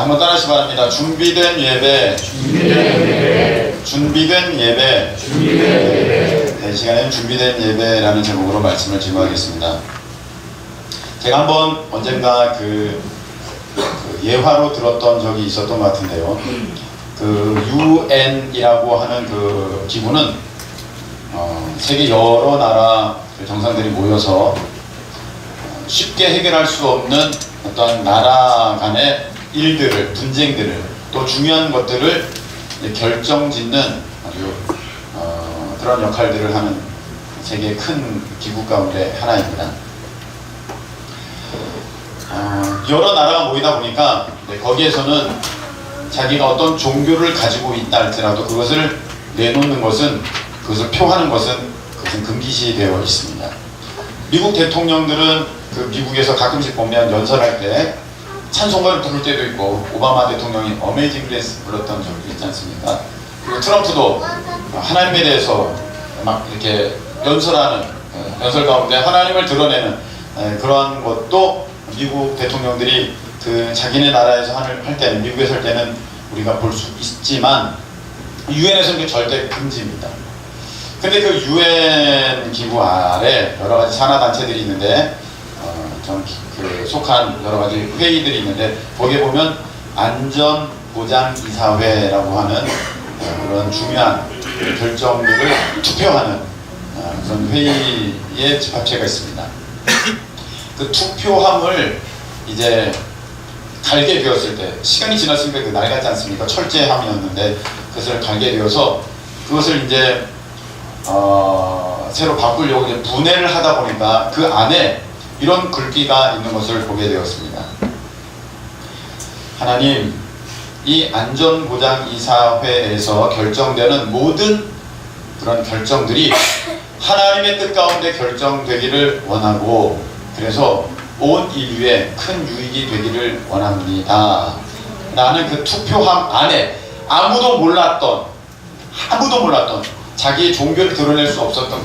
자, 한번 따라하시기 바랍니다. 준비된 예배. 준비된 예배. 네, 이 시간에는 준비된 예배라는 제목으로 말씀을 증거하겠습니다. 제가 한번 언젠가 그 예화로 들었던 적이 있었던 것 같은데요. 그 UN이라고 하는 그 기구는 세계 여러 나라 정상들이 모여서 쉽게 해결할 수 없는 어떤 나라 간의 일들을, 분쟁들을, 또 중요한 것들을 결정짓는 아주 그런 역할들을 하는 세계의 큰 기구 가운데 하나입니다. 여러 나라가 모이다 보니까 거기에서는 자기가 어떤 종교를 가지고 있다 할지라도 그것을 내놓는 것은, 그것을 표하는 것은 금기시 되어 있습니다. 미국 대통령들은 그 미국에서 가끔씩 보면 연설할 때 찬송가를 부를 때도 있고, 오바마 대통령이 어메이징 그레이스 불렀던 적이 있지 않습니까? 그리고 트럼프도 하나님에 대해서 막 이렇게 연설하는, 연설 가운데 하나님을 드러내는 그런 것도 미국 대통령들이 그 자기네 나라에서 할 때는, 미국에서 할 때는 우리가 볼 수 있지만 유엔에서는 절대 금지입니다. 근데 그 유엔 기구 아래 여러 가지 산하단체들이 있는데 저는 그 속한 여러 가지 회의들이 있는데, 거기에 보면 안전보장이사회라고 하는 그런 중요한 결정들을 투표하는 그런 회의의 집합체가 있습니다. 그 투표함을 이제 갈게 되었을 때, 시간이 지났으니까 그 날 같지 않습니까? 철제함이었는데 그것을 갈게 되어서 그것을 이제 새로 바꾸려고 이제 분해를 하다 보니까 그 안에 이런 글귀가 있는 것을 보게 되었습니다. 하나님, 이 안전보장이사회에서 결정되는 모든 그런 결정들이 하나님의 뜻 가운데 결정되기를 원하고, 그래서 온 인류에 큰 유익이 되기를 원합니다. 라는 그 투표함 안에 아무도 몰랐던 자기의 종교를 드러낼 수 없었던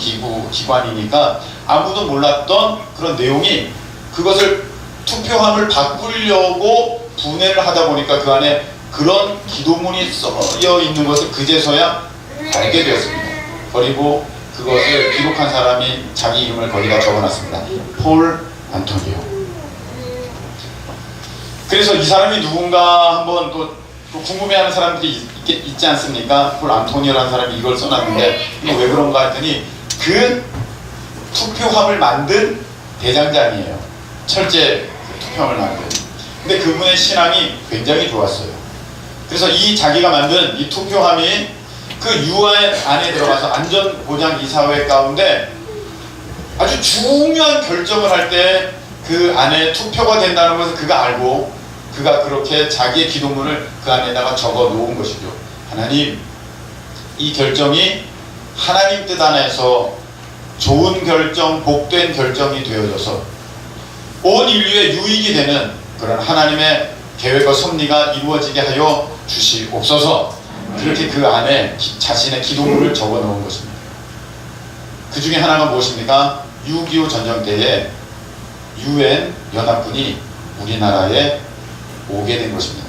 기관이니까 아무도 몰랐던 그런 내용이, 그것을 투표함을 바꾸려고 분해를 하다 보니까 그 안에 그런 기도문이 써여 있는 것을 그제서야 알게 되었습니다. 그리고 그것을 기록한 사람이 자기 이름을 거기다 적어놨습니다. 폴 안토니오. 그래서 이 사람이 누군가 한번 또 궁금해하는 사람들이 있지 않습니까? 폴 안토니오라는 사람이 이걸 써놨는데 이거 왜 그런가 했더니 그 투표함을 만든 대장장이에요. 철제 투표함을 만든. 근데 그분의 신앙이 굉장히 좋았어요. 그래서 이 자기가 만든 이 투표함이 그 UN 안에 들어가서 안전보장이사회 가운데 아주 중요한 결정을 할 때 그 안에 투표가 된다는 것을 그가 알고, 그가 그렇게 자기의 기도문을 그 안에다가 적어 놓은 것이죠. 하나님, 이 결정이 하나님 뜻 안에서 좋은 결정, 복된 결정이 되어져서 온 인류의 유익이 되는 그런 하나님의 계획과 섭리가 이루어지게 하여 주시옵소서. 그렇게 그 안에 자신의 기도문을 적어 놓은 것입니다. 그 중에 하나가 무엇입니까? 6.25 전쟁 때에 UN 연합군이 우리나라에 오게 된 것입니다.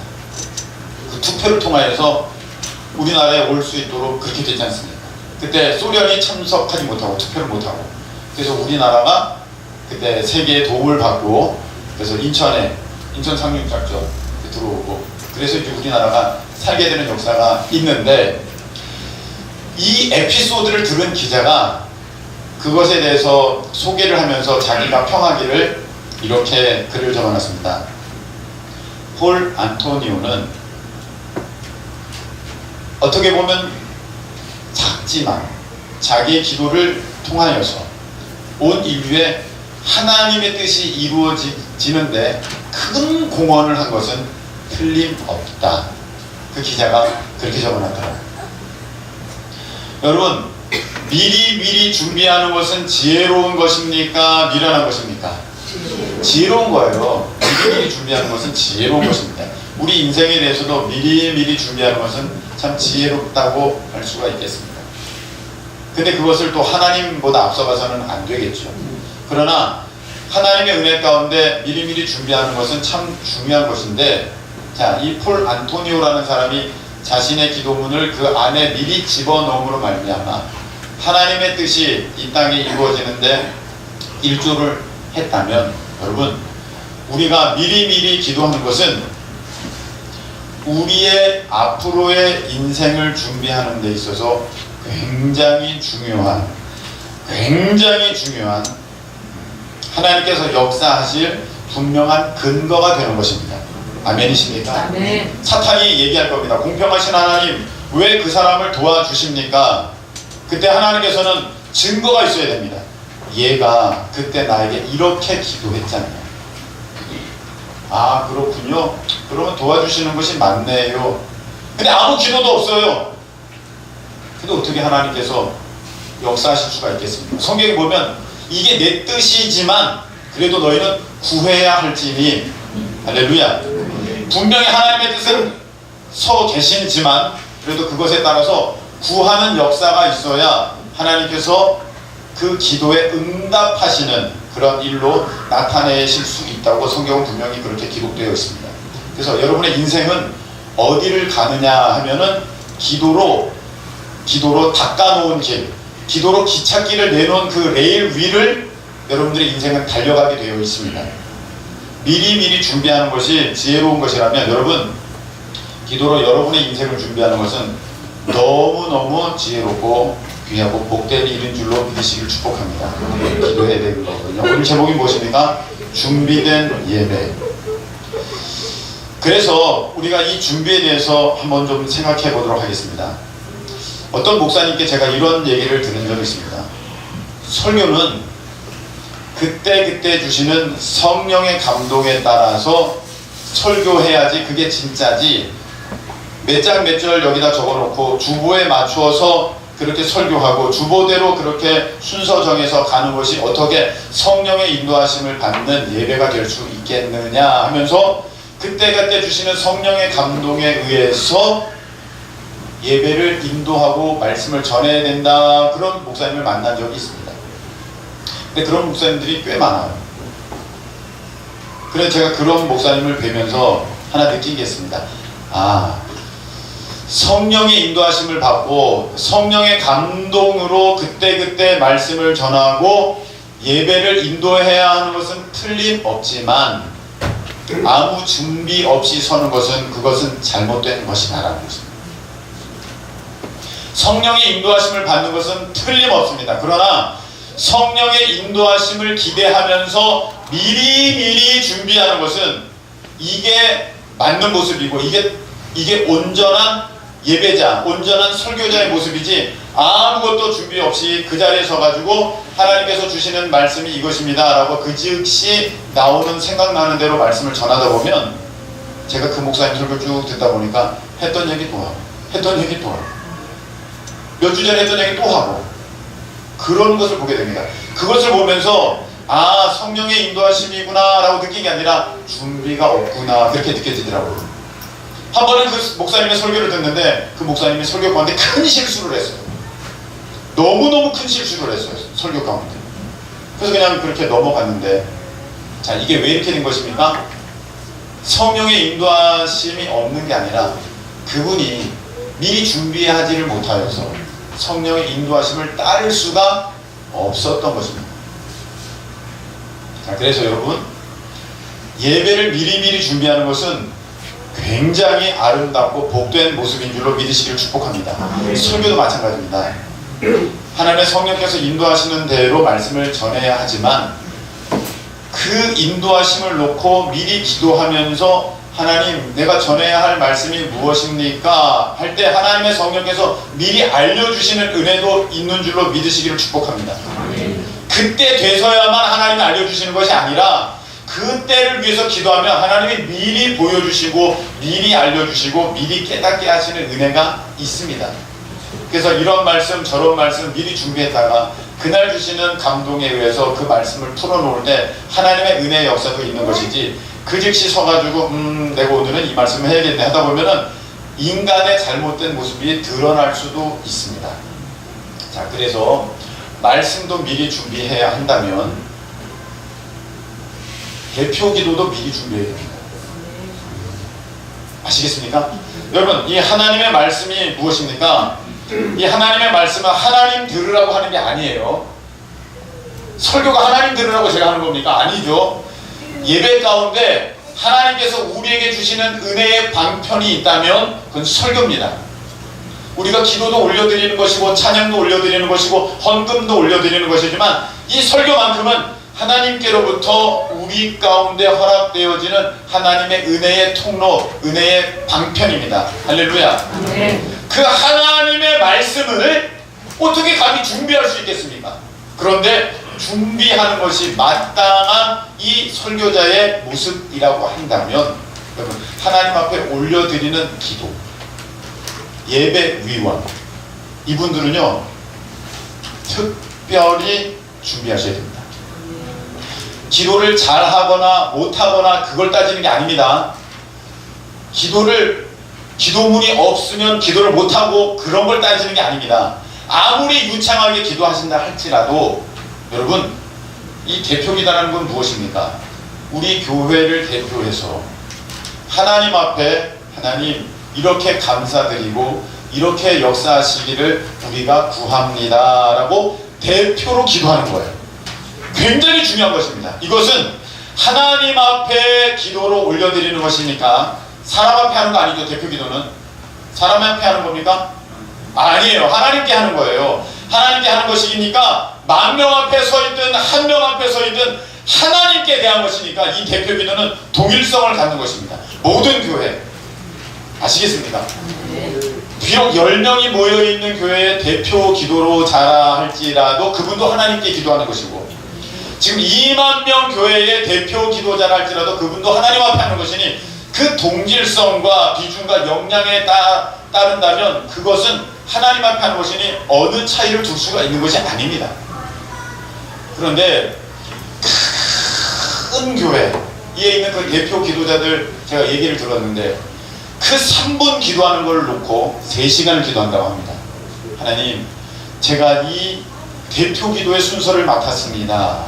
그 투표를 통하여서 우리나라에 올 수 있도록 그렇게 되지 않습니까? 그때 소련이 참석하지 못하고 투표를 못하고, 그래서 우리나라가 그때 세계의 도움을 받고, 그래서 인천 상륙작전 들어오고, 그래서 이제 우리나라가 살게 되는 역사가 있는데, 이 에피소드를 들은 기자가 그것에 대해서 소개를 하면서 자기가 평하기를 이렇게 글을 적어놨습니다. 폴 안토니오는 어떻게 보면 작지만 자기의 기도를 통하여서 온 인류의 하나님의 뜻이 이루어지는데 큰 공헌을 한 것은 틀림없다. 그 기자가 그렇게 적어놨더라고요. 여러분, 미리 준비하는 것은 지혜로운 것입니까? 미련한 것입니까? 지혜로운 거예요. 미리 준비하는 것은 지혜로운 것입니다. 우리 인생에 대해서도 미리 준비하는 것은 참 지혜롭다고 할 수가 있겠습니다. 근데 그것을 또 하나님보다 앞서가서는 안 되겠죠. 그러나 하나님의 은혜 가운데 미리 준비하는 것은 참 중요한 것인데, 자, 이 폴 안토니오라는 사람이 자신의 기도문을 그 안에 미리 집어넣음으로 말미암아 하나님의 뜻이 이 땅에 이루어지는데 일조를 했다면, 여러분, 우리가 미리미리 기도하는 것은 우리의 앞으로의 인생을 준비하는 데 있어서 굉장히 중요한 하나님께서 역사하실 분명한 근거가 되는 것입니다. 아멘이십니까? 아멘. 사탄이 얘기할 겁니다. 공평하신 하나님, 왜 그 사람을 도와주십니까? 그때 하나님께서는 증거가 있어야 됩니다. 얘가 그때 나에게 이렇게 기도했잖아요. 아, 그렇군요. 그러면 도와주시는 것이 맞네요. 근데 아무 기도도 없어요. 근데 어떻게 하나님께서 역사하실 수가 있겠습니까? 성경에 보면 이게 내 뜻이지만 그래도 너희는 구해야 할지니, 할렐루야. 분명히 하나님의 뜻은 서 계시지만 그래도 그것에 따라서 구하는 역사가 있어야 하나님께서 그 기도에 응답하시는 그런 일로 나타내실 수 있다고 성경은 분명히 그렇게 기록되어 있습니다. 그래서 여러분의 인생은 어디를 가느냐 하면은 기도로 닦아놓은 길, 기도로 기찻길을 내놓은 그 레일 위를 여러분들의 인생은 달려가게 되어 있습니다. 미리미리 준비하는 것이 지혜로운 것이라면, 여러분, 기도로 여러분의 인생을 준비하는 것은 너무너무 지혜롭고 귀하고 복된 일인 줄로 믿으시길 축복합니다. 기도해야 되는 거거든요. 오늘 제목이 무엇입니까? 준비된 예배. 그래서 우리가 이 준비에 대해서 한번 좀 생각해 보도록 하겠습니다. 어떤 목사님께 제가 이런 얘기를 들은 적이 있습니다. 설교는 그때 주시는 성령의 감동에 따라서 설교해야지 그게 진짜지, 몇 장 몇 절 여기다 적어놓고 주보에 맞추어서 그렇게 설교하고 주보대로 그렇게 순서 정해서 가는 것이 어떻게 성령의 인도하심을 받는 예배가 될 수 있겠느냐 하면서 그때 주시는 성령의 감동에 의해서 예배를 인도하고 말씀을 전해야 된다, 그런 목사님을 만난 적이 있습니다. 근데 그런 목사님들이 꽤 많아요. 그래서 제가 그런 목사님을 뵈면서 하나 느낀 게 있습니다. 아, 성령의 인도하심을 받고 성령의 감동으로 그때 말씀을 전하고 예배를 인도해야 하는 것은 틀림없지만 아무 준비 없이 서는 것은 그것은 잘못된 것이다라는 것입니다. 성령의 인도하심을 받는 것은 틀림없습니다. 그러나 성령의 인도하심을 기대하면서 미리 준비하는 것은 이게 맞는 모습이고 이게 온전한 예배자, 온전한 설교자의 모습이지, 아무것도 준비 없이 그 자리에 서가지고 하나님께서 주시는 말씀이 이것입니다 라고 그 즉시 나오는 생각나는 대로 말씀을 전하다 보면, 제가 그 목사님 설교 쭉 듣다 보니까 했던 얘기 또 하고 몇 주 전에 했던 얘기 또 하고, 그런 것을 보게 됩니다. 그것을 보면서 아, 성령의 인도하심이구나 라고 느낀 게 아니라 준비가 없구나, 그렇게 느껴지더라고요. 한 번은 그 목사님의 설교를 듣는데 그 목사님이 설교 가운데 큰 실수를 했어요. 너무너무 큰 실수를 했어요, 설교 가운데. 그래서 그냥 그렇게 넘어갔는데, 자, 이게 왜 이렇게 된 것입니까? 성령의 인도하심이 없는 게 아니라 그분이 미리 준비하지를 못하여서 성령의 인도하심을 따를 수가 없었던 것입니다. 자, 그래서 여러분, 예배를 미리 준비하는 것은 굉장히 아름답고 복된 모습인 줄로 믿으시기를 축복합니다. 설교도 마찬가지입니다. 하나님의 성령께서 인도하시는 대로 말씀을 전해야 하지만 그 인도하심을 놓고 미리 기도하면서 하나님, 내가 전해야 할 말씀이 무엇입니까? 할 때 하나님의 성령께서 미리 알려주시는 은혜도 있는 줄로 믿으시기를 축복합니다. 그때 돼서야만 하나님이 알려주시는 것이 아니라 그때를 위해서 기도하면 하나님이 미리 보여주시고 미리 알려주시고 미리 깨닫게 하시는 은혜가 있습니다. 그래서 이런 말씀 저런 말씀 미리 준비했다가 그날 주시는 감동에 의해서 그 말씀을 풀어놓을 때 하나님의 은혜의 역사도 있는 것이지, 그 즉시 서가지고 내가 오늘은 이 말씀을 해야겠네 하다 보면은 인간의 잘못된 모습이 드러날 수도 있습니다. 자, 그래서 말씀도 미리 준비해야 한다면 대표 기도도 미리 준비해야 됩니다. 아시겠습니까? 여러분, 이 하나님의 말씀이 무엇입니까? 이 하나님의 말씀은 하나님 들으라고 하는 게 아니에요. 설교가 하나님 들으라고 제가 하는 겁니까? 아니죠. 예배 가운데 하나님께서 우리에게 주시는 은혜의 방편이 있다면 그건 설교입니다. 우리가 기도도 올려드리는 것이고 찬양도 올려드리는 것이고 헌금도 올려드리는 것이지만 이 설교만큼은 하나님께로부터 우리 가운데 허락되어지는 하나님의 은혜의 통로, 은혜의 방편입니다. 할렐루야. 그 하나님의 말씀을 어떻게 감히 준비할 수 있겠습니까? 그런데 준비하는 것이 마땅한 이 설교자의 모습이라고 한다면, 여러분, 하나님 앞에 올려드리는 기도, 예배위원, 이분들은요 특별히 준비하셔야 됩니다. 기도를 잘하거나 못하거나 그걸 따지는 게 아닙니다. 기도문이 없으면 기도를 못하고 그런 걸 따지는 게 아닙니다. 아무리 유창하게 기도하신다 할지라도 여러분, 이 대표기도라는 건 무엇입니까? 우리 교회를 대표해서 하나님 앞에, 하나님 이렇게 감사드리고 이렇게 역사하시기를 우리가 구합니다 라고 대표로 기도하는 거예요. 굉장히 중요한 것입니다. 이것은 하나님 앞에 기도로 올려드리는 것이니까 사람 앞에 하는 거 아니죠. 대표기도는 사람 앞에 하는 겁니까? 아니에요. 하나님께 하는 거예요. 하나님께 하는 것이니까 10,000명 앞에 서 있든 1명 앞에 서 있든 하나님께 대한 것이니까 이 대표기도는 동일성을 갖는 것입니다. 모든 교회 아시겠습니까? 비록 10명이 모여있는 교회의 대표 기도로 자라할지라도 그분도 하나님께 기도하는 것이고, 지금 20,000명 교회의 대표 기도자라 할지라도 그분도 하나님 앞에 하는 것이니 그 동질성과 비중과 역량에 따른다면 그것은 하나님 앞에 하는 것이니 어느 차이를 둘 수가 있는 것이 아닙니다. 그런데 큰 교회에 있는 그 대표 기도자들 제가 얘기를 들었는데 그 3분 기도하는 걸 놓고 3시간을 기도한다고 합니다. 하나님, 제가 이 대표 기도의 순서를 맡았습니다.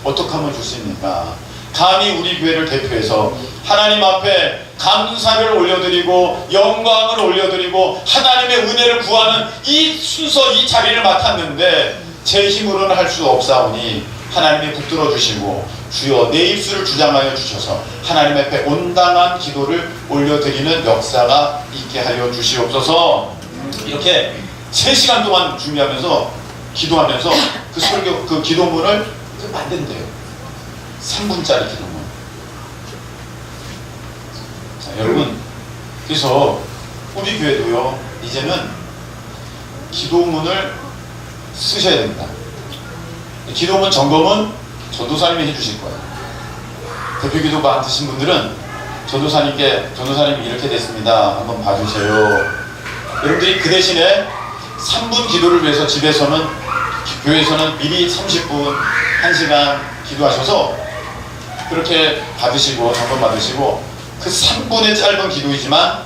어떻게 하면 좋습니까? 감히 우리 교회를 대표해서 하나님 앞에 감사를 올려드리고 영광을 올려드리고 하나님의 은혜를 구하는 이 순서, 이 자리를 맡았는데 제 힘으로는 할 수 없사오니 하나님이 붙들어 주시고 주여 내 입술을 주장하여 주셔서 하나님 앞에 온당한 기도를 올려드리는 역사가 있게 하여 주시옵소서. 이렇게 3시간 동안 준비하면서 기도하면서 그 설교, 그 기도문을 만든대요. 3분짜리 기도문. 자, 여러분, 그래서 우리 교회도요 이제는 기도문을 쓰셔야 됩니다. 기도문 점검은 전도사님이 해주실 거예요. 대표기도 맡으신 분들은 전도사님이 이렇게 됐습니다, 한번 봐주세요. 여러분들이 그 대신에 3분 기도를 위해서 집에서는, 교회에서는 미리 30분, 1시간 기도하셔서 그렇게 받으시고 점검 받으시고, 그 3분의 짧은 기도이지만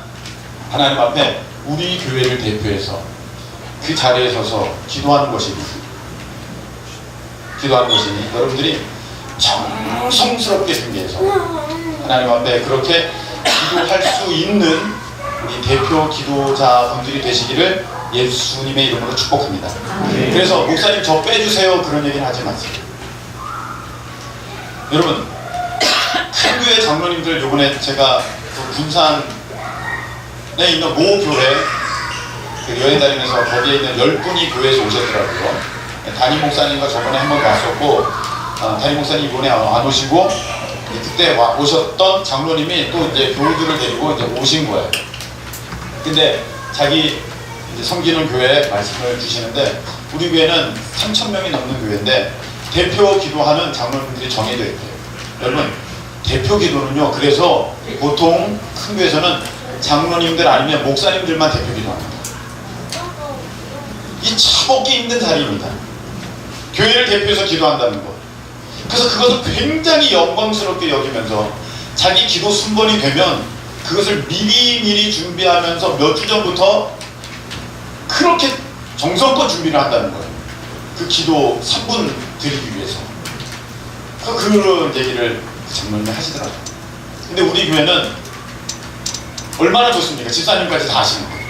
하나님 앞에 우리 교회를 대표해서 그 자리에 서서 기도하는 것이니 여러분들이 정성스럽게 준비해서 하나님 앞에 그렇게 기도할 수 있는 우리 대표 기도자분들이 되시기를 예수님의 이름으로 축복합니다. 그래서 목사님 저 빼주세요 그런 얘기는 하지 마세요. 여러분, 큰 교회 장로님들, 요번에 제가 그 군산에 있는 모 교회 그 여행 다니면서 거기에 있는 10분이 교회에서 오셨더라고요. 담임 목사님과 저번에 한 번 왔었고, 담임 목사님 이번에 안 오시고, 그때 오셨던 장로님이 또 이제 교우들을 데리고 이제 오신 거예요. 근데 자기 이제 섬기는 교회에 말씀을 주시는데, 우리 교회는 3,000명이 넘는 교회인데 대표 기도하는 장로님들이 정해져 있대요. 여러분, 대표 기도는요, 그래서 보통 큰 교회에서는 장로님들 아니면 목사님들만 대표 기도합니다. 이 처먹기 힘든 자리입니다. 교회를 대표해서 기도한다는 것. 그래서 그것을 굉장히 영광스럽게 여기면서 자기 기도 순번이 되면 그것을 미리미리 준비하면서 몇 주 전부터 그렇게 정성껏 준비를 한다는 거예요. 그 기도 3분 드리기 위해서. 그런 얘기를 장로님이 하시더라고요. 근데 우리 교회는 얼마나 좋습니까? 집사님까지 다 하시는 거예요.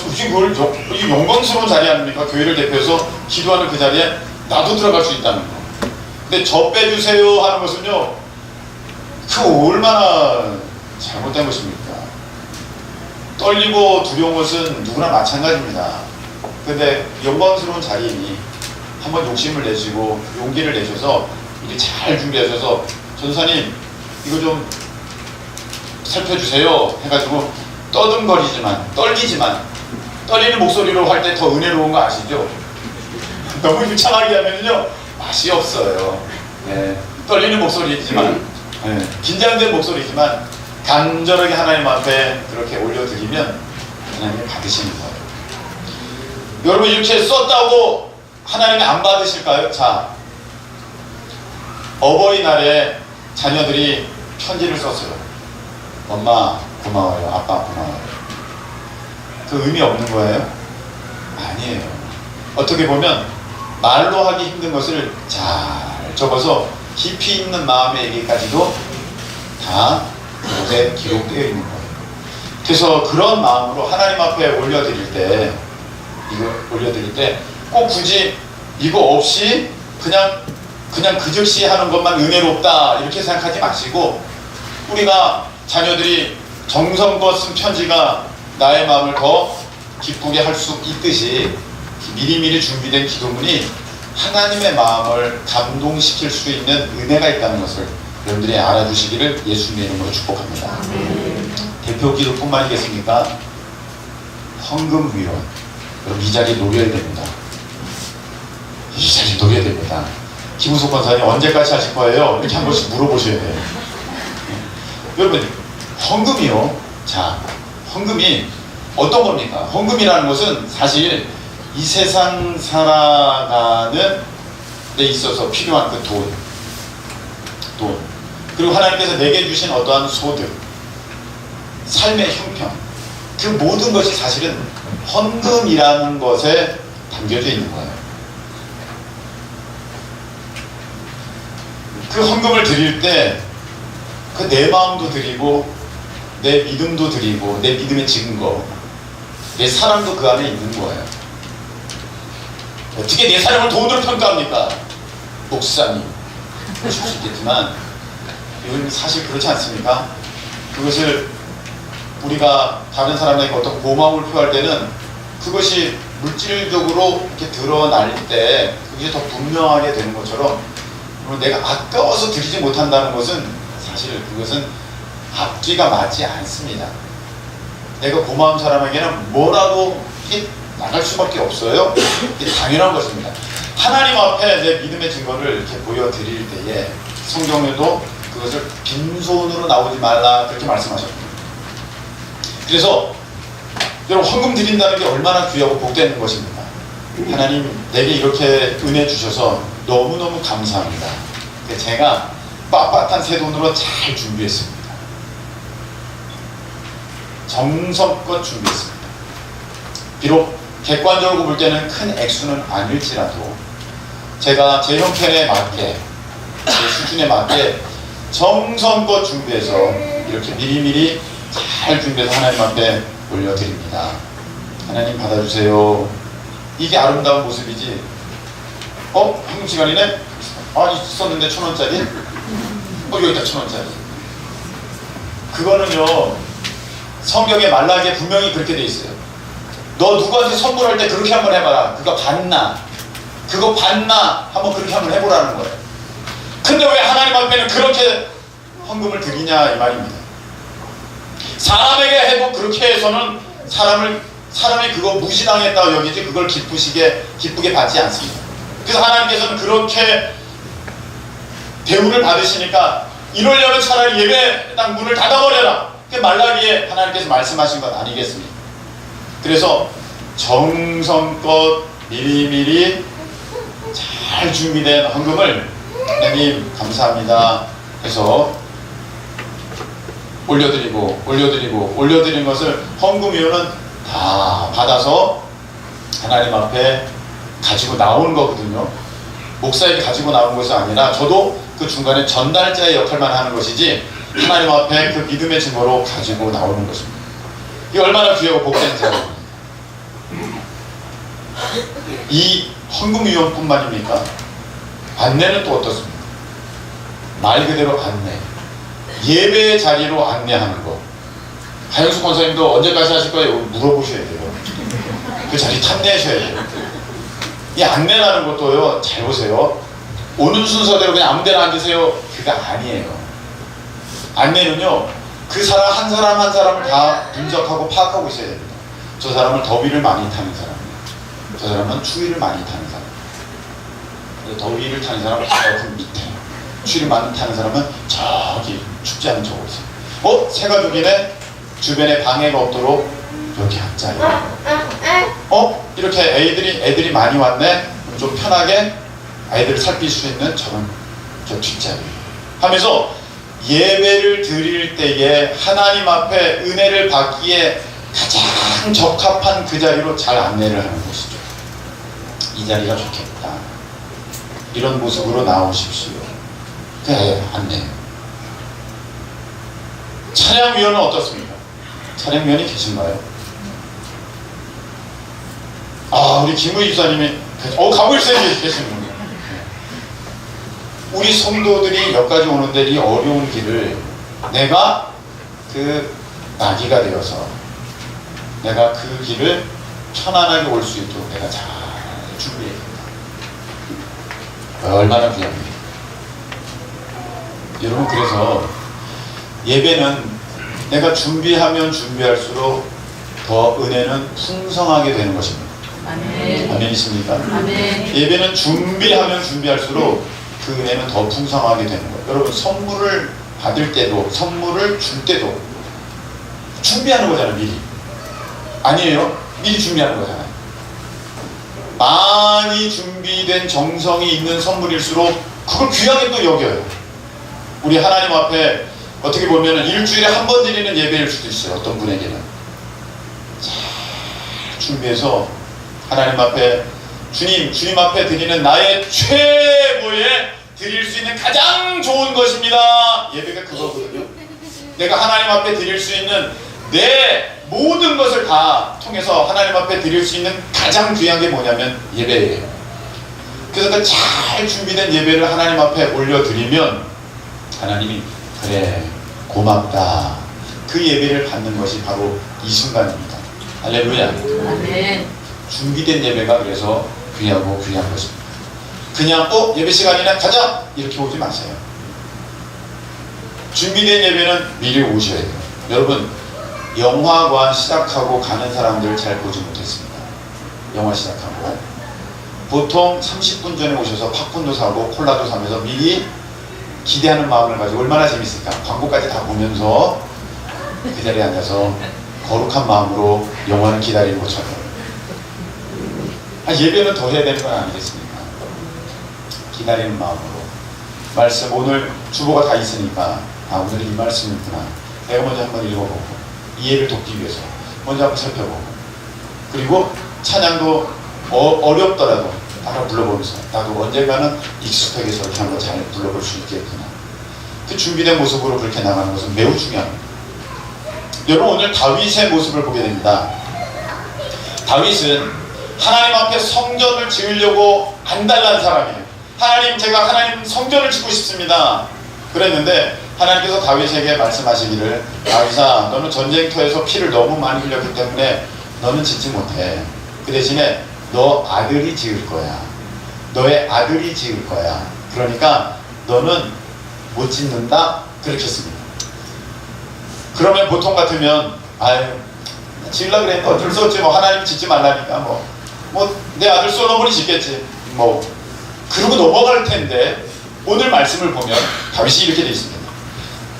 굳이 그걸 이 영광스러운 자리 아닙니까? 교회를 대표해서 기도하는 그 자리에 나도 들어갈 수 있다는 거. 근데 저 빼주세요 하는 것은요, 그 얼마나 잘못된 것입니까? 떨리고 두려운 것은 누구나 마찬가지입니다. 근데 영광스러운 자리이니 한번 욕심을 내시고 용기를 내셔서 이렇게 잘 준비하셔서 전사님 이거 좀 살펴주세요 해가지고 떨리지만 떨리는 목소리로 할 때 더 은혜로운 거 아시죠? 너무 유창하게 하면요 맛이 없어요. 네, 떨리는 목소리지만 긴장된 목소리지만 간절하게 하나님 앞에 그렇게 올려드리면 하나님이 받으시는 거예요. 여러분 이렇게 썼다고 하나님이 안 받으실까요? 자, 어버이날에 자녀들이 편지를 썼어요. 엄마 고마워요. 아빠 고마워요. 그 의미 없는 거예요? 아니에요. 어떻게 보면 말로 하기 힘든 것을 잘 적어서 깊이 있는 마음의 얘기까지도 다 그곳에 기록되어 있는 거예요. 그래서 그런 마음으로 하나님 앞에 올려드릴 때 꼭 굳이 이거 없이 그냥 그 즉시 하는 것만 은혜롭다 이렇게 생각하지 마시고, 우리가 자녀들이 정성껏 쓴 편지가 나의 마음을 더 기쁘게 할 수 있듯이 미리미리 준비된 기도문이 하나님의 마음을 감동시킬 수 있는 은혜가 있다는 것을 여러분들이 알아주시기를 예수님의 이름으로 축복합니다. 대표 기도뿐만이겠습니까? 헌금 위원, 여러분 이 자리 노려야 됩니다. 이 자리 노려야 됩니다. 김우석 권사님 언제까지 하실 거예요? 이렇게 한 번씩 물어보셔야 돼요. 여러분 헌금이요. 자, 헌금이 어떤 겁니까? 헌금이라는 것은 사실 이 세상 살아가는 데 있어서 필요한 그 돈, 그리고 하나님께서 내게 주신 어떠한 소득, 삶의 형편, 그 모든 것이 사실은 헌금이라는 것에 담겨져 있는 거예요. 그 헌금을 드릴 때 그 내 마음도 드리고 내 믿음도 드리고 내 믿음의 증거, 내 사랑도 그 안에 있는 거예요. 어떻게 내 사랑을 돈으로 평가합니까? 목사님 그러실 수 있겠지만 이건 사실 그렇지 않습니까? 그것을 우리가 다른 사람에게 어떤 고마움을 표할 때는 그것이 물질적으로 이렇게 드러날 때 그게 더 분명하게 되는 것처럼, 내가 아까워서 드리지 못한다는 것은 사실 그것은 앞뒤가 맞지 않습니다. 내가 고마운 사람에게는 뭐라도 이게 나갈 수밖에 없어요. 이게 당연한 것입니다. 하나님 앞에 내 믿음의 증거를 이렇게 보여드릴 때에 성경에도 그것을 빈손으로 나오지 말라 그렇게 말씀하셨습니다. 그래서 여러분 헌금 드린다는 게 얼마나 귀하고 복되는 것입니까? 하나님 내게 이렇게 은혜 주셔서 너무너무 감사합니다. 제가 빳빳한 새 돈으로 잘 준비했습니다. 정성껏 준비했습니다. 비록 객관적으로 볼 때는 큰 액수는 아닐지라도 제가 제 형편에 맞게, 제 수준에 맞게 정성껏 준비해서 이렇게 미리미리 잘 준비해서 하나님 앞에 올려드립니다. 하나님 받아주세요. 이게 아름다운 모습이지. 헌금 시간이네? 있었는데 1,000원짜리? 여기다 1,000원짜리. 그거는요, 성경에 말라기에 분명히 그렇게 돼 있어요. 너 누구한테 선물할 때 그렇게 한번 해봐라. 그거 받나 한번 그렇게 한번 해보라는 거예요. 근데 왜 하나님 앞에는 그렇게 헌금을 드리냐 이 말입니다. 사람에게 해도 그렇게 해서는 사람이 그거 무시당했다고 여기지 그걸 기쁘게 받지 않습니다. 그래서 하나님께서는 그렇게 대우를 받으시니까 이러려면 차라리 예배당 문을 닫아버려라. 그 말라기에 하나님께서 말씀하신 것 아니겠습니까? 그래서 정성껏 미리미리 잘 준비된 헌금을 하나님 감사합니다 해서 올려드린 것을 헌금위원은 다 받아서 하나님 앞에 가지고 나오는 거거든요. 목사에게 가지고 나오는 것이 아니라 저도 그 중간에 전달자의 역할만 하는 것이지 하나님 앞에 그 믿음의 증거로 가지고 나오는 것입니다. 이게 얼마나 귀하고 복된 자입니까? 이 헌금위원뿐만입니까? 안내는 또 어떻습니까? 말 그대로 안내. 예배의 자리로 안내하는 거. 하영수 권사님도 언제까지 하실 거예요? 물어보셔야 돼요. 그 자리 탐내셔야 돼요. 이 안내라는 것도요, 잘 보세요. 오는 순서대로 그냥 아무 데나 앉으세요. 그가 아니에요. 안내는요, 그 사람 한 사람 한 사람을 다 분석하고 파악하고 있어야 됩니다. 저 사람은 더위를 많이 타는 사람이에요. 저 사람은 추위를 많이 타는 사람. 더위를 타는 사람은 저 밑에, 추위를 많이 타는 사람은 저기 춥지 않은 저곳에. 새 가족이네? 주변에 방해가 없도록 이렇게 앞자리. 이렇게 애들이 많이 왔네? 그럼 좀 편하게 아이들을 살필 수 있는 저런 저 뒷자리 하면서 예배를 드릴 때에 하나님 앞에 은혜를 받기에 가장 적합한 그 자리로 잘 안내를 하는 것이죠. 이 자리가 좋겠다. 이런 모습으로 나오십시오. 그래, 안내. 찬양위원은 어떻습니까? 찬양위원이 계신가요? 우리 김우희 집사님이 가고 있어요. 계시는군요. 우리 성도들이 여기까지 오는데 이 어려운 길을 내가 그 나귀가 되어서 내가 그 길을 편안하게 올 수 있도록 내가 잘 준비해야 된다. 얼마나 귀합니까? 여러분, 그래서 예배는 내가 준비하면 준비할수록 더 은혜는 풍성하게 되는 것입니다. 아멘. 아멘이십니까? 아멘. 예배는 준비하면 준비할수록 그 은혜는 더 풍성하게 되는 거예요. 여러분, 선물을 받을 때도 선물을 줄 때도 준비하는 거잖아요. 미리. 아니에요? 미리 준비하는 거잖아요. 많이 준비된 정성이 있는 선물일수록 그걸 귀하게 또 여겨요. 우리 하나님 앞에 어떻게 보면 일주일에 한 번 드리는 예배일 수도 있어요. 어떤 분에게는 잘 준비해서 하나님 앞에 주님 앞에 드리는 나의 최고의 드릴 수 있는 가장 좋은 것입니다. 예배가 그거거든요. 내가 하나님 앞에 드릴 수 있는 내 모든 것을 다 통해서 하나님 앞에 드릴 수 있는 가장 귀한 게 뭐냐면 예배예요. 그래서 그 잘 준비된 예배를 하나님 앞에 올려드리면 하나님이 그래, 고맙다. 그 예배를 받는 것이 바로 이 순간입니다. 할렐루야. 아멘. 준비된 예배가 그래서 귀하고 귀한 것입니다. 그냥 예배 시간이나 가자 이렇게 오지 마세요. 준비된 예배는 미리 오셔야 돼요. 여러분, 영화관 시작하고 가는 사람들 잘 보지 못했습니다. 영화 시작하고 보통 30분 전에 오셔서 팝콘도 사고 콜라도 사면서 미리 기대하는 마음을 가지고 얼마나 재밌을까. 광고까지 다 보면서 그 자리에 앉아서 거룩한 마음으로 영화를 기다리는 것처럼. 예배는 더 해야 되는 건 아니겠습니까? 기다리는 마음으로. 말씀 오늘 주보가 다 있으니까 오늘 이 말씀이 있구나. 내가 먼저 한번 읽어보고 이해를 돕기 위해서 먼저 한번 살펴보고, 그리고 찬양도 어렵더라도 따라 불러보면서 나도 언젠가는 익숙하게 저렇게 한번 잘 불러볼 수 있겠구나. 그 준비된 모습으로 그렇게 나가는 것은 매우 중요합니다. 여러분, 오늘 다윗의 모습을 보게 됩니다. 다윗은 하나님 앞에 성전을 지으려고 안달난 사람이에요. 하나님, 제가 하나님 성전을 짓고 싶습니다. 그랬는데 하나님께서 다윗에게 말씀하시기를, 다윗아, 너는 전쟁터에서 피를 너무 많이 흘렸기 때문에 너는 짓지 못해. 그 대신에 너 아들이 지을 거야. 너의 아들이 지을 거야. 그러니까 너는 못 짓는다. 그렇게 했습니다. 그러면 보통 같으면 지으려고 그랬는데 어쩔 수 없지. 하나님 짓지 말라니까 내 아들 솔로몬이 짓겠지. 그러고 넘어갈 텐데 오늘 말씀을 보면 다윗이 이렇게 되어 있습니다.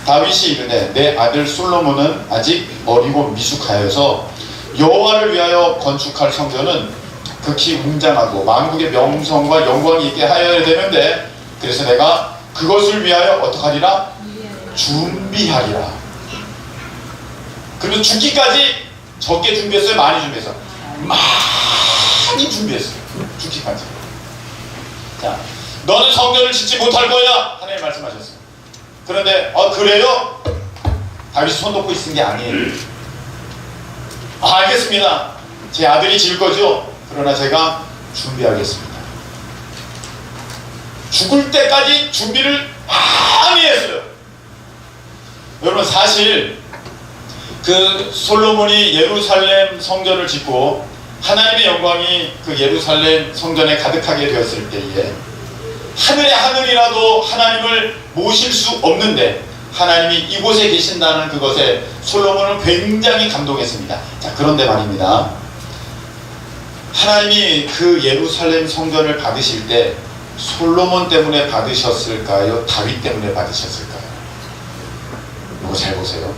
다윗이 이르되 내 아들 솔로몬은 아직 어리고 미숙하여서 여호와를 위하여 건축할 성전은 극히 웅장하고 만국의 명성과 영광이 있게 하여야 되는데, 그래서 내가 그것을 위하여 어떡하리라? 준비하리라. 그리고 죽기까지 적게 준비했어요? 많이 준비했어요? 많이 준비했어요. 죽기까지. 자, 너는 성전을 짓지 못할 거야. 하나님 말씀하셨어요. 그런데 그래요? 다윗이 손 놓고 있은 게 아니에요. 알겠습니다. 제 아들이 질 거죠. 그러나 제가 준비하겠습니다. 죽을 때까지 준비를 많이 했어요. 여러분, 사실 그 솔로몬이 예루살렘 성전을 짓고 하나님의 영광이 그 예루살렘 성전에 가득하게 되었을 때에 하늘의 하늘이라도 하나님을 모실 수 없는데 하나님이 이곳에 계신다는 그것에 솔로몬은 굉장히 감동했습니다. 자, 그런데 말입니다. 하나님이 그 예루살렘 성전을 받으실 때 솔로몬 때문에 받으셨을까요? 다윗 때문에 받으셨을까요? 이거 잘 보세요.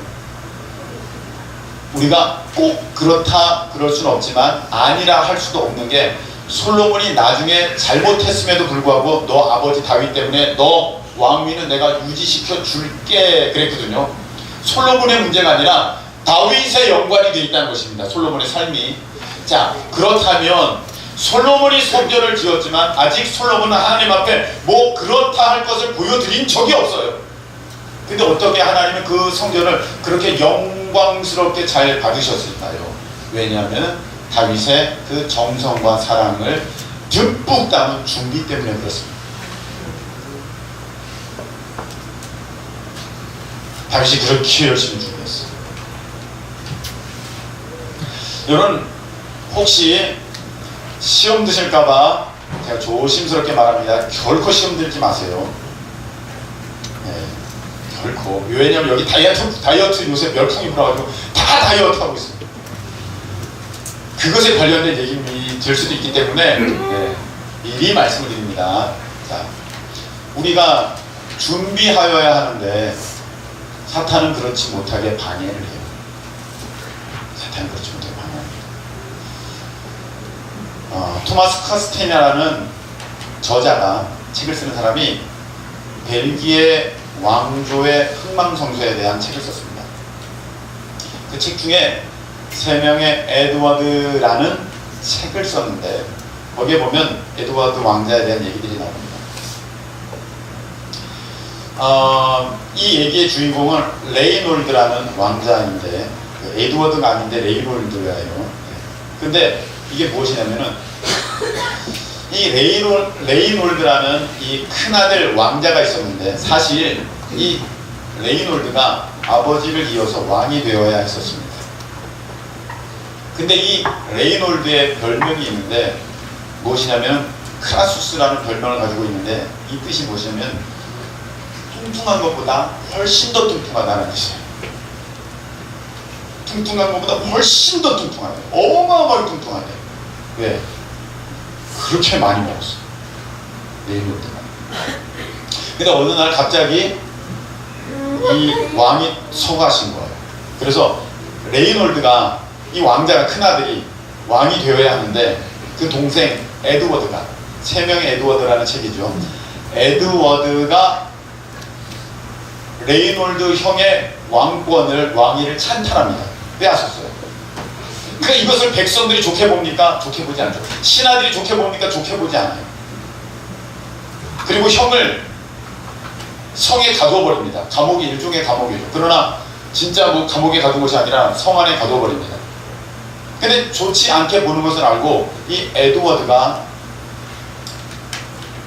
우리가 꼭 그렇다 그럴 수는 없지만 아니라 할 수도 없는 게 솔로몬이 나중에 잘못했음에도 불구하고 너 아버지 다윗 때문에 너 왕위는 내가 유지시켜 줄게 그랬거든요. 솔로몬의 문제가 아니라 다윗의 연관이 되어 있다는 것입니다. 솔로몬의 삶이. 자, 그렇다면 솔로몬이 성전을 지었지만 아직 솔로몬은 하나님 앞에 뭐 그렇다 할 것을 보여드린 적이 없어요. 근데 어떻게 하나님은 그 성전을 그렇게 영광스럽게 잘 받으셨을까요? 왜냐하면 다윗의 그 정성과 사랑을 듬뿍 담은 준비 때문에 그렇습니다. 다윗이 그렇게 열심히 준비했어요. 여러분, 혹시 시험 드실까봐 제가 조심스럽게 말합니다. 결코 시험 들지 마세요. 결코. 왜냐면 여기 다이어트 요새 멸풍이 불어가지고 다 다이어트 하고 있습니다. 그것에 관련된 얘기 될 수도 있기 때문에 미리 말씀을 드립니다. 자, 우리가 준비하여야 하는데 사탄은 그렇지 못하게 방해를 해요. 사탄은 그렇지 못하게 방해합니다. 토마스 카스테냐라는 저자가 책을 쓰는 사람이 벨기에 왕조의 흥망성쇠에 대한 책을 썼습니다. 그 책 중에 세 명의 에드워드라는 책을 썼는데 거기에 보면 에드워드 왕자에 대한 얘기들이 나옵니다. 이 얘기의 주인공은 레이놀드라는 왕자인데 그 에드워드가 아닌데 레이놀드예요. 근데 이게 무엇이냐면은 이 레이놀드라는 이 큰아들 왕자가 있었는데 사실 이 레이놀드가 아버지를 이어서 왕이 되어야 했었습니다. 근데 이 레이놀드의 별명이 있는데 무엇이냐면 크라수스라는 별명을 가지고 있는데 이 뜻이 무엇이냐면 뚱뚱한 것보다 훨씬 더 뚱뚱하다는 뜻이에요. 뚱뚱한 것보다 훨씬 더 뚱뚱하대. 어마어마하게 뚱뚱하대. 왜? 그렇게 많이 먹었어. 레이놀드가. 근데 어느 날 갑자기 이 왕이 서거하신 거예요. 그래서 레이놀드가 이 왕자가 큰아들이 왕이 되어야 하는데 그 동생 에드워드가 세 명의 에드워드라는 책이죠. 에드워드가 레이놀드 형의 왕위를 찬탈합니다. 빼앗았어요. 그러니까 이것을 백성들이 좋게 봅니까? 좋게 보지 않죠. 신하들이 좋게 봅니까? 좋게 보지 않아요. 그리고 형을 성에 가두어버립니다. 감옥이 일종의 감옥이죠. 그러나 진짜 뭐 감옥에 가둔 것이 아니라 성 안에 가두어버립니다. 근데 좋지 않게 보는 것을 알고 이 에드워드가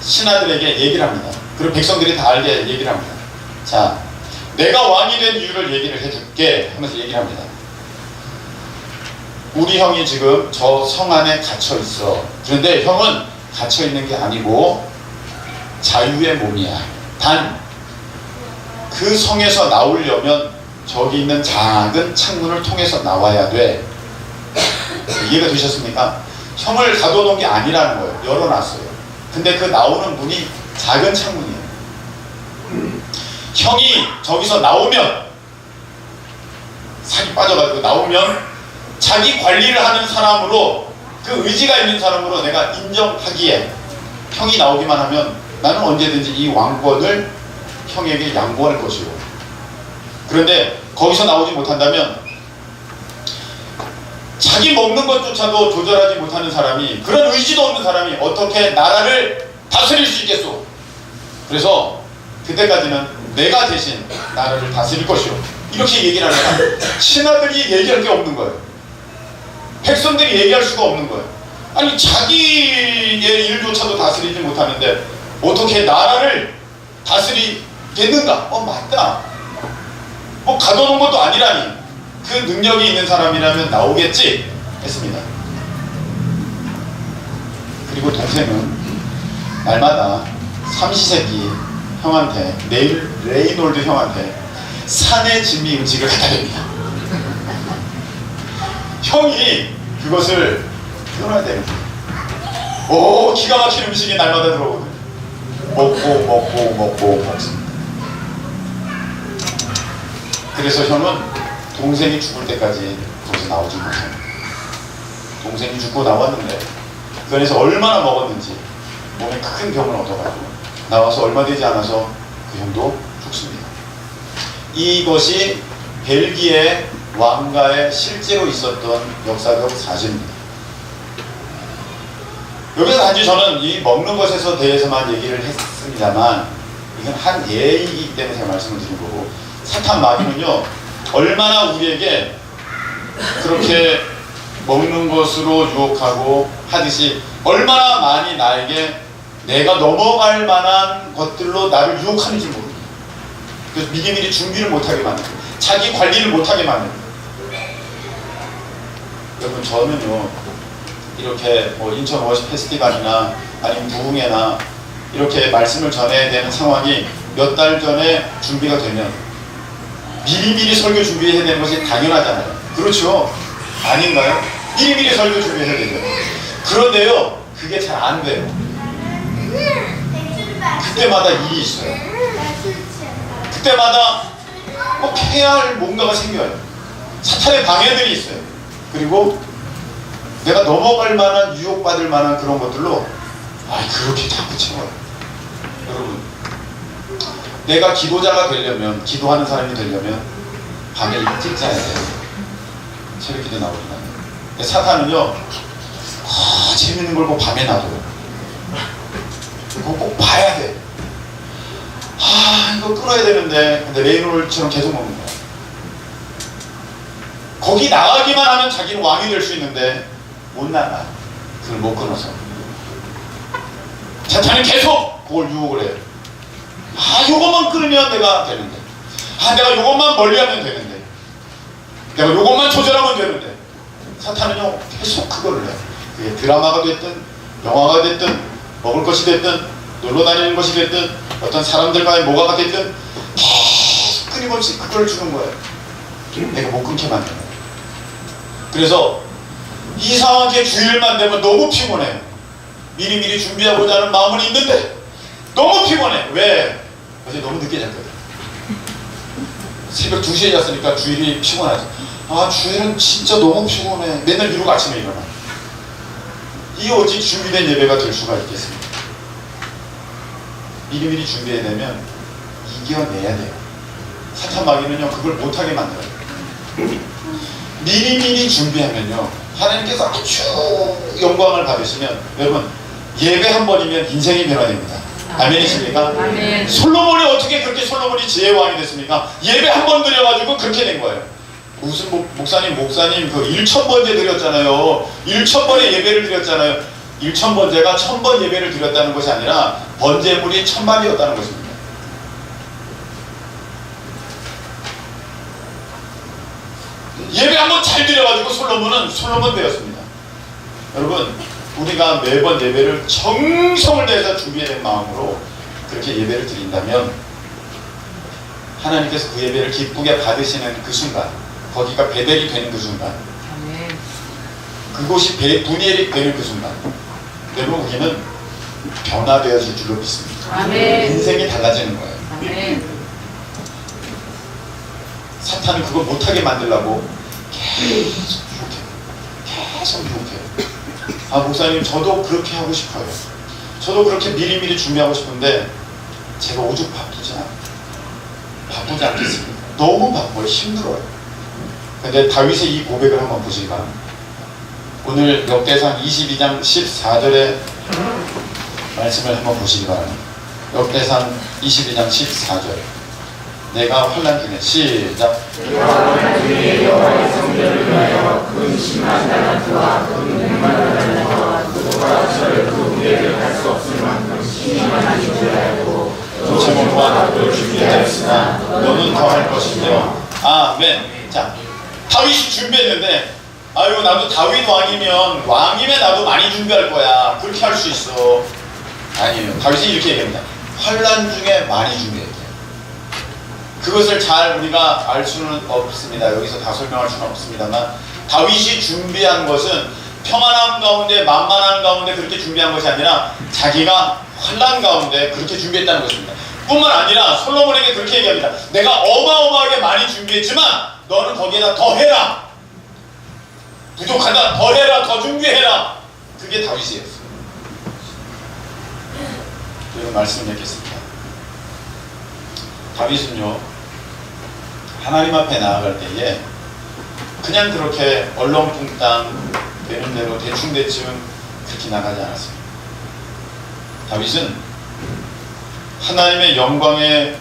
신하들에게 얘기를 합니다. 그리고 백성들이 다 알게 얘기를 합니다. 자, 내가 왕이 된 이유를 얘기를 해줄게 하면서 얘기를 합니다. 우리 형이 지금 저 성 안에 갇혀 있어. 그런데 형은 갇혀 있는 게 아니고 자유의 몸이야. 단 그 성에서 나오려면 저기 있는 작은 창문을 통해서 나와야 돼. 이해가 되셨습니까? 형을 가둬놓은 게 아니라는 거예요. 열어놨어요. 근데 그 나오는 문이 작은 창문이에요. 형이 저기서 나오면 살이 빠져가지고 나오면 자기 관리를 하는 사람으로 그 의지가 있는 사람으로 내가 인정하기에 형이 나오기만 하면 나는 언제든지 이 왕권을 형에게 양보할 것이고, 그런데 거기서 나오지 못한다면 자기 먹는 것조차도 조절하지 못하는 사람이, 그런 의지도 없는 사람이 어떻게 나라를 다스릴 수 있겠소? 그래서 그때까지는 내가 대신 나라를 다스릴 것이요. 이렇게 얘기를 하니까 신하들이 얘기할 게 없는 거예요. 백성들이 얘기할 수가 없는 거예요. 아니 자기의 일조차도 다스리지 못하는데 어떻게 나라를 다스리겠는가? 맞다. 뭐 가둬놓은 것도 아니라니 그 능력이 있는 사람이라면 나오겠지 했습니다. 그리고 동생은 날마다 삼시세끼 형한테 레이놀드 형한테 산의 진미 음식을 갖다 댑니다. 형이 그것을 끊어야 돼요. 오, 기가 막힌 음식이 날마다 들어오거든요. 먹고 먹습니다. 그래서 형은 동생이 죽을 때까지 거기서 나오지 못해요. 동생이 죽고 나왔는데 그 안에서 얼마나 먹었는지 몸에 큰 병을 얻어가지고 나와서 얼마 되지 않아서 그 형도 죽습니다. 이것이 벨기에 왕가에 실제로 있었던 역사적 사실입니다. 여기서 단지 저는 이 먹는 것에 대해서만 얘기를 했습니다만 이건 한 예이기 때문에 제가 말씀을 드린 거고, 사탄 마귀는요 얼마나 우리에게 그렇게 먹는 것으로 유혹하고 하듯이 얼마나 많이 나에게 내가 넘어갈 만한 것들로 나를 유혹하는지 모릅니다. 그래서 미리미리 준비를 못하게 만들고 자기 관리를 못하게 만듭니다. 여러분 저는요 이렇게 뭐 인천 워십 페스티벌이나 아니면 부흥회나 이렇게 말씀을 전해야 되는 상황이 몇 달 전에 준비가 되면 미리미리 설교 준비해야 되는 것이 당연하잖아요. 그렇죠? 아닌가요? 미리미리 설교 준비해야 되죠. 그런데요 그게 잘 안 돼요. 그때마다 일이 있어요. 그때마다 꼭 해야 할 뭔가가 생겨요. 사탄의 방해들이 있어요. 그리고 내가 넘어갈 만한 유혹받을 만한 그런 것들로 그렇게 자꾸 채워요. 여러분 내가 기도자가 되려면, 기도하는 사람이 되려면 밤에 일찍 자야 돼요. 새벽 기도 나오잖아요. 사탄은요 재밌는 걸 꼭 밤에 놔둬요. 그거 꼭 봐야 돼. 이거 끌어야 되는데 근데 레이놀처럼 계속 먹는 거야. 거기 나가기만 하면 자기는 왕이 될 수 있는데 못 나가. 그걸 못 끊어서 사탄은 계속 그걸 유혹을 해요. 요것만 끊으면 내가 되는데, 내가 요것만 멀리하면 되는데, 내가 요것만 조절하면 되는데, 사탄은요 계속 그거를 해요. 그게 드라마가 됐든 영화가 됐든 먹을 것이 됐든 놀러 다니는 것이 됐든 어떤 사람들과의 모가가 됐든 계속 끊임없이 그걸 주는 거예요. 내가 못 끊게 만드는 거예요. 그래서 이상하게 주일만 되면 너무 피곤해요. 미리미리 준비하고자 하는 마음은 있는데 너무 피곤해. 왜? 어제 너무 늦게 잤거든. 새벽 2시에 잤으니까 주일이 피곤하죠. 주일은 진짜 너무 피곤해. 맨날 이러고 아침에 일어나. 이 오직 준비된 예배가 될 수가 있겠습니까? 미리미리 준비해야 되면 이겨내야 돼요. 사탄 마귀는요 그걸 못하게 만들어요. 미리미리 준비하면요 하나님께서 아주 영광을 받으시면, 여러분 예배 한 번이면 인생이 변화됩니다. 아멘이십니까? 아멘. 솔로몬이 어떻게 그렇게 솔로몬이 지혜의 왕이 됐습니까? 예배 한 번 드려가지고 그렇게 된 거예요. 무슨 목사님 그 1000번째 드렸잖아요. 1000번의 예배를 드렸잖아요. 1000번째가 1000번 예배를 드렸다는 것이 아니라 번제물이 1000만이었다는 것입니다. 예배 한번 잘 드려가지고 솔로몬 되었습니다. 여러분 우리가 매번 예배를 정성을 다해서 준비해낸 마음으로 그렇게 예배를 드린다면 하나님께서 그 예배를 기쁘게 받으시는 그 순간, 거기가 베델이 되는 그 순간, 그곳이 분열이 되는 그 순간, 여러분 우리는 변화되어질 줄로 믿습니다. 아멘. 인생이 달라지는 거예요. 아멘. 사탄은 그걸 못하게 만들려고 계속 유혹해요. 목사님 저도 그렇게 하고 싶어요. 저도 그렇게 미리미리 준비하고 싶은데 제가 오죽 바쁘지 않겠습니까? 너무 바빠요. 힘들어요. 근데 다윗의 이 고백을 한번 보시기 바랍니다. 오늘 역대상 22장 14절의 말씀을 한번 보시기 바랍니다. 역대상 22장 14절. 내가 환난 중에 시작. 제목과 나도 준비하였으나 너는 더할 것이며. 아멘. 자, 다윗이 준비했는데 아유 나도 다윗 왕이면 왕이면 나도 많이 준비할 거야. 그렇게 할 수 있어. 아니에요. 다윗이 이렇게 얘기합니다. 환난 중에 많이 준비했대요. 그것을 잘 우리가 알 수는 없습니다. 여기서 다 설명할 수는 없습니다만 다윗이 준비한 것은 평안함 가운데 만만한 가운데 그렇게 준비한 것이 아니라 자기가 환난 가운데 그렇게 준비했다는 것입니다. 뿐만 아니라 솔로몬에게 그렇게 얘기합니다. 내가 어마어마하게 많이 준비했지만 너는 거기에다 더 해라. 부족하다. 더 해라. 더 준비해라. 그게 다윗이었어요. 이런 말씀을 맺겠습니다. 다윗은요 하나님 앞에 나아갈 때에 그냥 그렇게 얼렁뚱땅 되는 대로 대충대충 그렇게 나가지 않았습니다. 다윗은 하나님의 영광에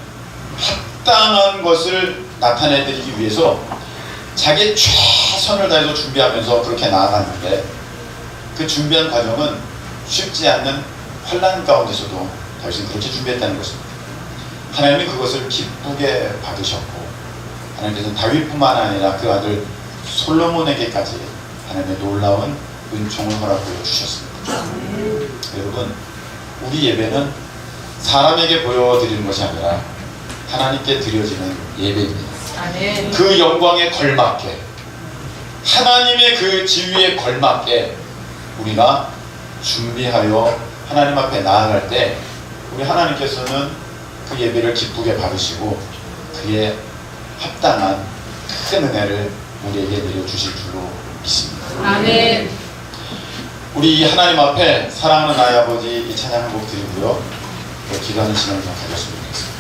합당한 것을 나타내드리기 위해서 자기의 최선을 다해서 준비하면서 그렇게 나아갔는데 그 준비한 과정은 쉽지 않는 환난 가운데서도 다윗은 그렇게 준비했다는 것입니다. 하나님이 그것을 기쁘게 받으셨고 하나님께서는 다윗뿐만 아니라 그 아들 솔로몬에게까지 하나님의 놀라운 은총을 허락하여 주셨습니다. 여러분 우리 예배는 사람에게 보여드리는 것이 아니라 하나님께 드려지는 예배입니다. 아멘. 그 영광에 걸맞게 하나님의 그 지위에 걸맞게 우리가 준비하여 하나님 앞에 나아갈 때 우리 하나님께서는 그 예배를 기쁘게 받으시고 그에 합당한 큰 은혜를 우리에게 내려주실 줄로 믿습니다. 아멘. 우리 하나님 앞에 사랑하는 나의 아버지 이 찬양 한곡 드리고요. 기도하는 시간을 좀 가졌으면 좋겠습니다.